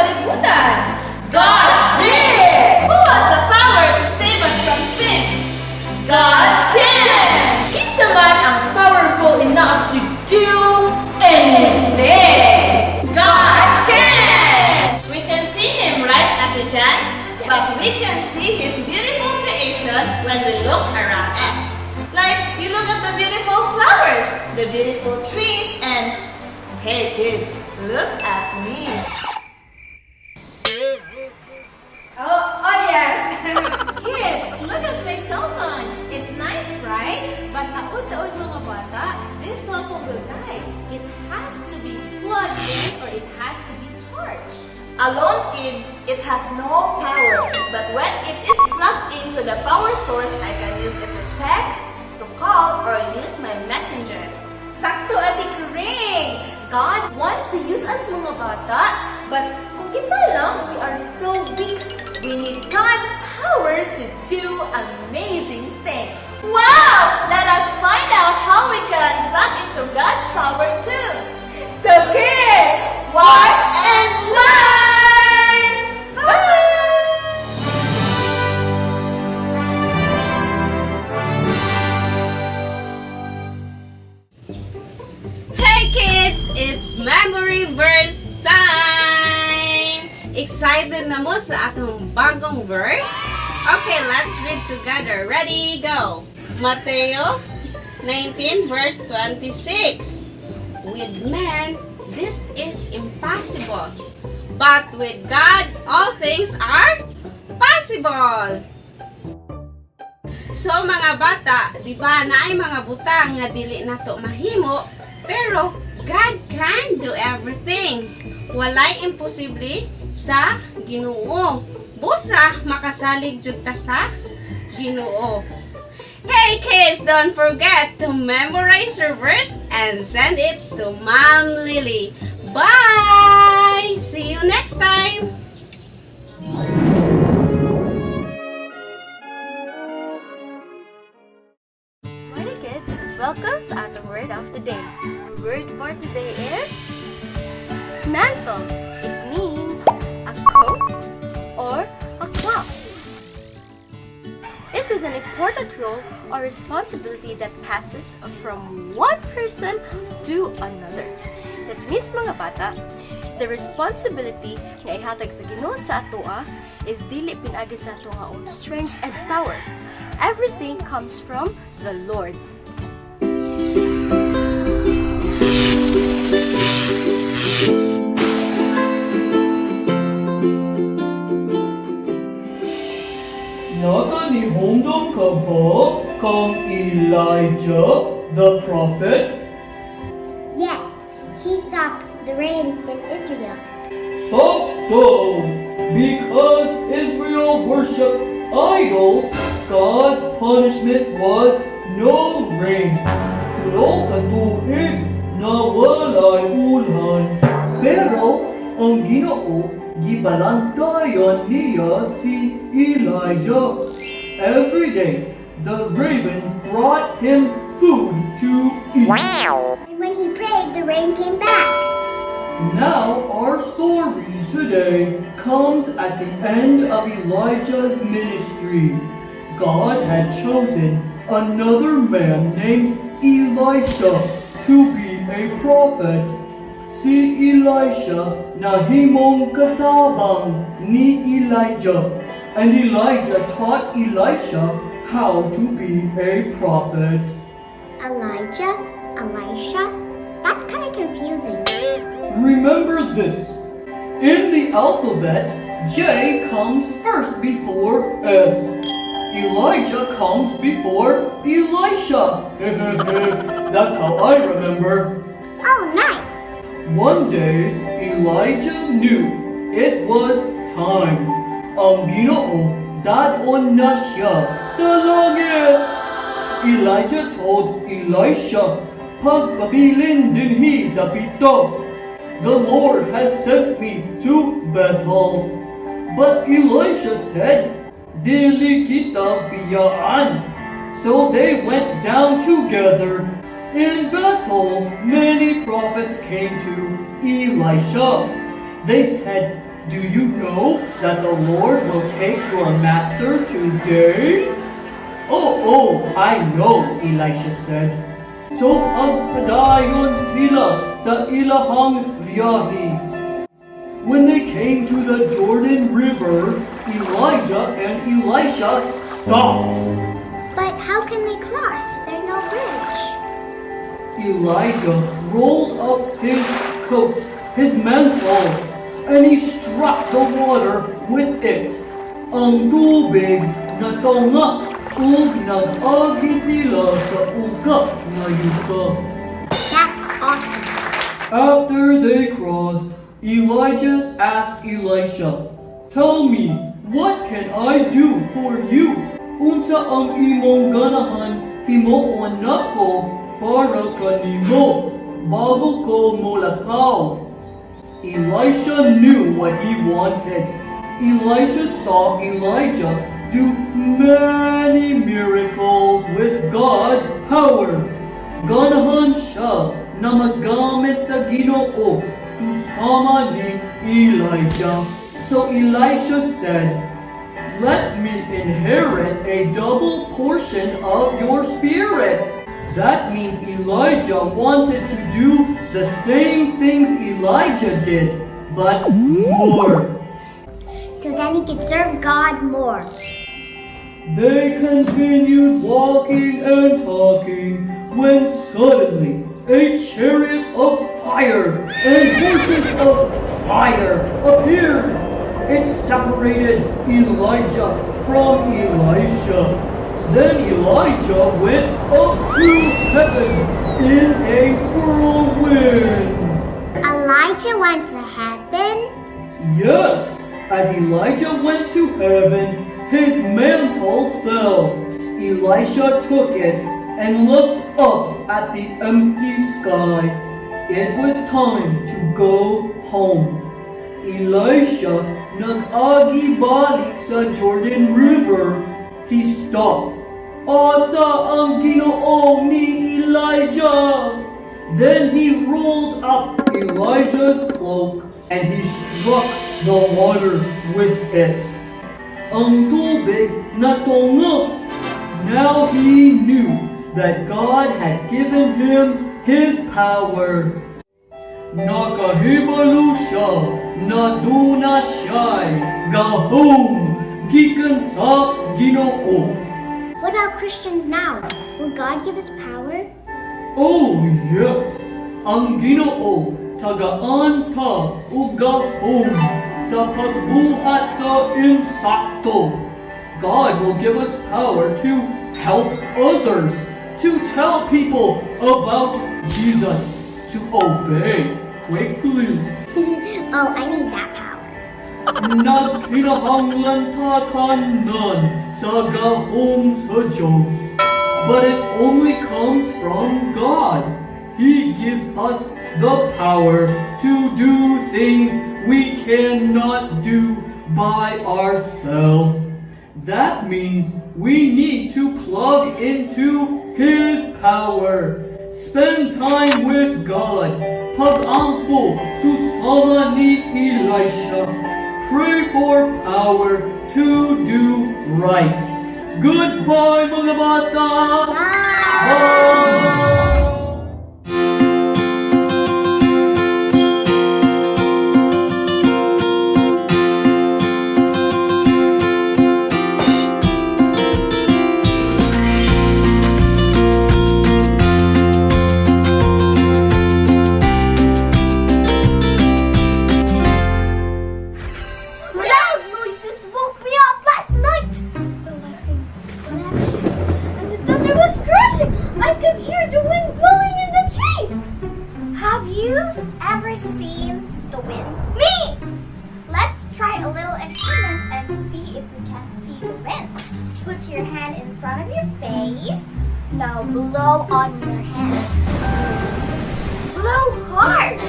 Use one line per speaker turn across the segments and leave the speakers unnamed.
kalibutan. God did!
Who has the power to save us from sin?
God can! Kinsa man ang powerful enough to do anything.
God can! We can see Him, right, Ate Jan?
Yes.
But we can see His beautiful creation when we look around us. Like, you look at the beautiful flowers, the beautiful trees, and hey kids, look at me.
Oh yes! Kids, look at my cell phone. It's nice, right? But taod-taod mga bata, this cell phone will die. It has to be plugged in or it has to be charged.
Alone, kids, it has no power. But when it is plugged into the power source, I can use it to text, to call, or use my messenger.
Sakto, Ate Kring! God wants to use us mga bata, but kung kita lang, we are so weak. We need God's power to do amazing things.
Wow! Let us find out how we can plug into God's power too.
So kids, watch and learn! Bye!
Hey kids! It's memory verse time! Excited na mo sa atong bagong verse? Okay, let's read together. Ready, go! Mateo 19 verse 26. With men, this is impossible. But with God, all things are possible. So mga bata, di ba na ay mga butang nga dili nato mahimo, pero God can do everything. Walay imposible sa Ginoo. Busa makasalig jud ta sa Ginoo. Hey kids, don't forget to memorize your verse and send it to Mom Lily. Bye! See you next time!
Morning kids! Welcome sa atong word of the day. Our word for today is mantle. It means a coat or a cloth. It is an important role or responsibility that passes from one person to another. That means mga bata, the responsibility nga ihatag sa Ginoo sa atoa is dili pinagi sa ato nga own strength and power. Everything comes from the Lord.
Naganihomdom ka ba kang Elijah the prophet?
Yes, he stopped the rain in Israel.
Sakto! Because Israel worshipped idols, God's punishment was no rain. Tulo ka tuig na walay ulan. Pero ang Ginoo gibalantayan niya si Elijah. Every day, the ravens brought him food to eat.
And when he prayed, the rain came back.
Now our story today comes at the end of Elijah's ministry. God had chosen another man named Elisha to be a prophet. Si Elisha nahimong katabang ni Elijah, and Elijah taught Elisha how to be a prophet.
Elijah? Elisha? That's kind of confusing.
Remember this. In the alphabet, J comes first before S. Elijah comes before Elisha. That's how I remember.
Oh, nice.
One day, Elijah knew it was time. Ang Ginoo dadon na siya sa langit. Elijah told Elisha, "Pagpabilin dinhi dapito. The Lord has sent me to Bethel." But Elisha said, "Dili kita biyaan." So they went down together. In Bethel, many prophets came to Elisha. They said, do you know that the Lord will take your master today? Oh, I know, Elisha said. So pagpadayon sila sa ilahang biyahe. When they came to the Jordan River, Elijah and Elisha stopped.
But how can they cross? There's no bridge.
Elijah rolled up his coat, his mantle, and he struck the water with it. Ang tubig natangak ug nag-agi sila sa uga na yuta.
That's awesome.
After they crossed, Elijah asked Elisha, "Tell me, what can I do for you? Unsa ang imong ganahan himuon nako para kanimo bago ko molakaw?" Elisha knew what he wanted. Elisha saw Elijah do many miracles with God's power. Ganahan siya na magamit sa Ginoo susama ni Elijah. So Elisha said, "Let me inherit a double portion of your spirit." That means Elijah wanted to do the same things Elijah did, but more.
So then he could serve God more.
They continued walking and talking when suddenly a chariot of fire and horses of fire appeared. It separated Elijah from Elisha. Then Elijah went up to heaven in a whirlwind.
Elijah went to heaven?
Yes, as Elijah went to heaven, his mantle fell. Elisha took it and looked up at the empty sky. It was time to go home. Elisha nag-agi balik sa Jordan River. He stopped. Asa ang Ginoo ni Elijah? Then he rolled up Elijah's cloak and he struck the water with it. Ang tubig natungok. Now he knew that God had given him his power. Nakahibalo siya, naduna siya'y gahom, gikan sa Ginoo.
What about Christians now? Will God give us power?
Oh yes, ang Ginoo tagaan ta ug gahom sa pagbuhat sa insakto. God will give us power to help others, to tell people about Jesus, to obey quickly.
Oh, I need that power.
Nagkinahanglan ta tanan sa gahom sa Diyos. But it only comes from God. He gives us the power to do things we cannot do by ourselves. That means we need to plug into His power. Spend time with God. Pag-ampo susama ni Elisha. Pray for power to do right. Goodbye, mga bata! Bye!
Loud noises woke me up last night. The lightning flashing and the thunder was crashing. I could hear the wind blowing in the trees. Have you ever seen the wind? Me! Let's try a little experiment and see if we can see the wind. Put your hand in front of your face. Now blow on your hand. Blow hard.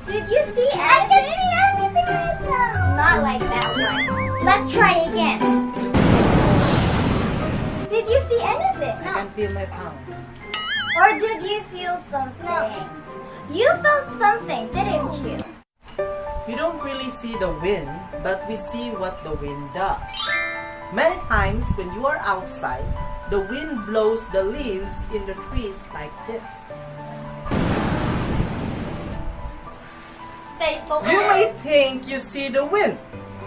Did you see anything? I can see anything right now. Not like that one. Let's try again. Did you see anything? No.
I can feel my palm.
Or did you feel something? No. You felt something, didn't you?
we don't really see the wind, but we see what the wind does. Many times when you are outside, the wind blows the leaves in the trees like this. You may think you see the wind,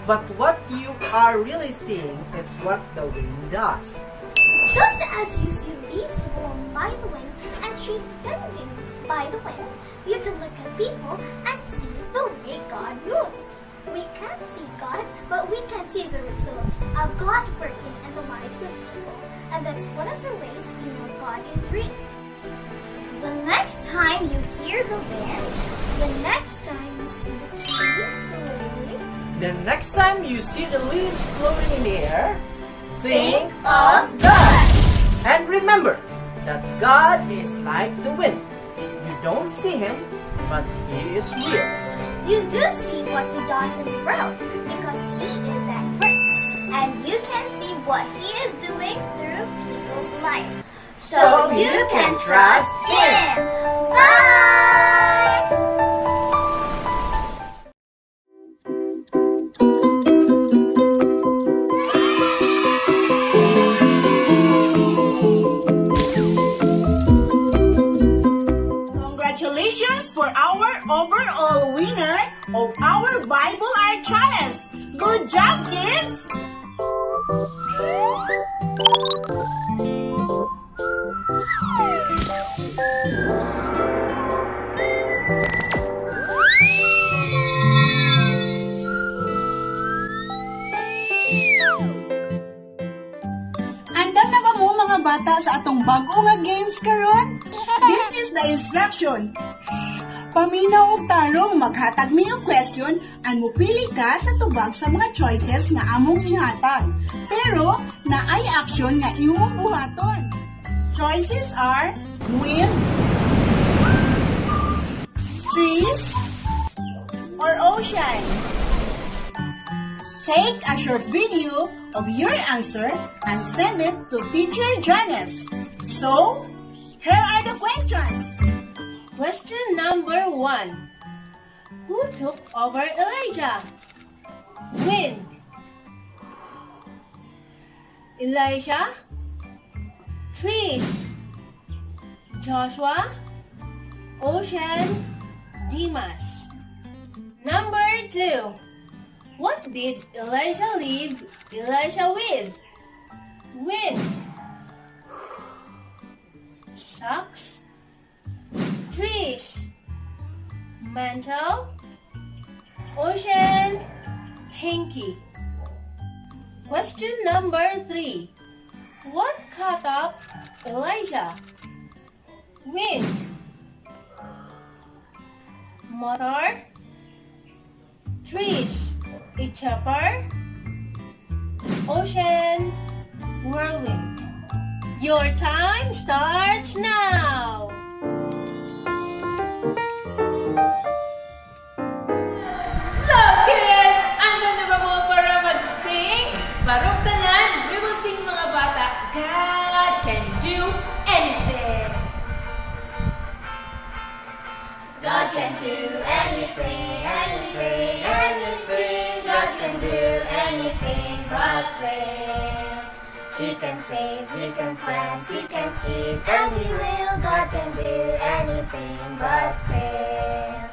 but what you are really seeing is what the wind does.
Just as you see leaves blown by the wind and trees bending by the wind, you can look at people and see the way God moves. We can't see God, but we can see the results of God working in the lives of people. And that's one of the ways we know God is real. The next time you hear the wind, the next time you see the trees sway,
The next time you see the leaves blowing in the air,
think of God.
and remember that God is like the wind. You don't see Him, but He is real.
You do see what He does in the world because He is at work. And you can see what He is doing through people's lives. So you can trust Him. Bye!
Congratulations for our overall winner of our Bible Art Challenge. Good job, kids!
Andam na ba mo mga bata sa atong bago nga games karon? This is the instruction. Paminaw og tarong maghatag mi og question and mupili ka sa tubag sa mga choices nga among ihatag. Pero naay action nga imong buhaton. Choices are wind, trees, or ocean. Take a short video of your answer and send it to Teacher Janice. So, here are the questions.
Question number 1. Who took over Elijah? Wind. Elijah. Trees. Joshua. Ocean. Demas. Number 2. What did Elijah leave Elisha with? Wind. Socks. Trees. Mantle. Ocean. Hanky. Question number 3. What cut up Elijah? Wind. Motor. Trees. A chopper. Ocean. Whirlwind. Your time starts now.
So kids, ano na ba mo para mag-sing? Barong tanan, we will sing mga bata. God can do anything. God can do anything, anything, anything. God can do anything but fail. He can save, He can cleanse, He can keep, and He will. God can do anything but fail.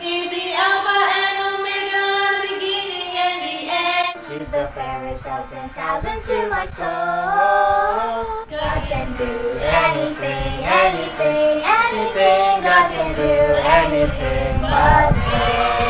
He's the Alpha and Omega, the beginning and the end. He's the fairest of 10,000 to my soul. God can do anything, anything, anything. God can do anything but fail.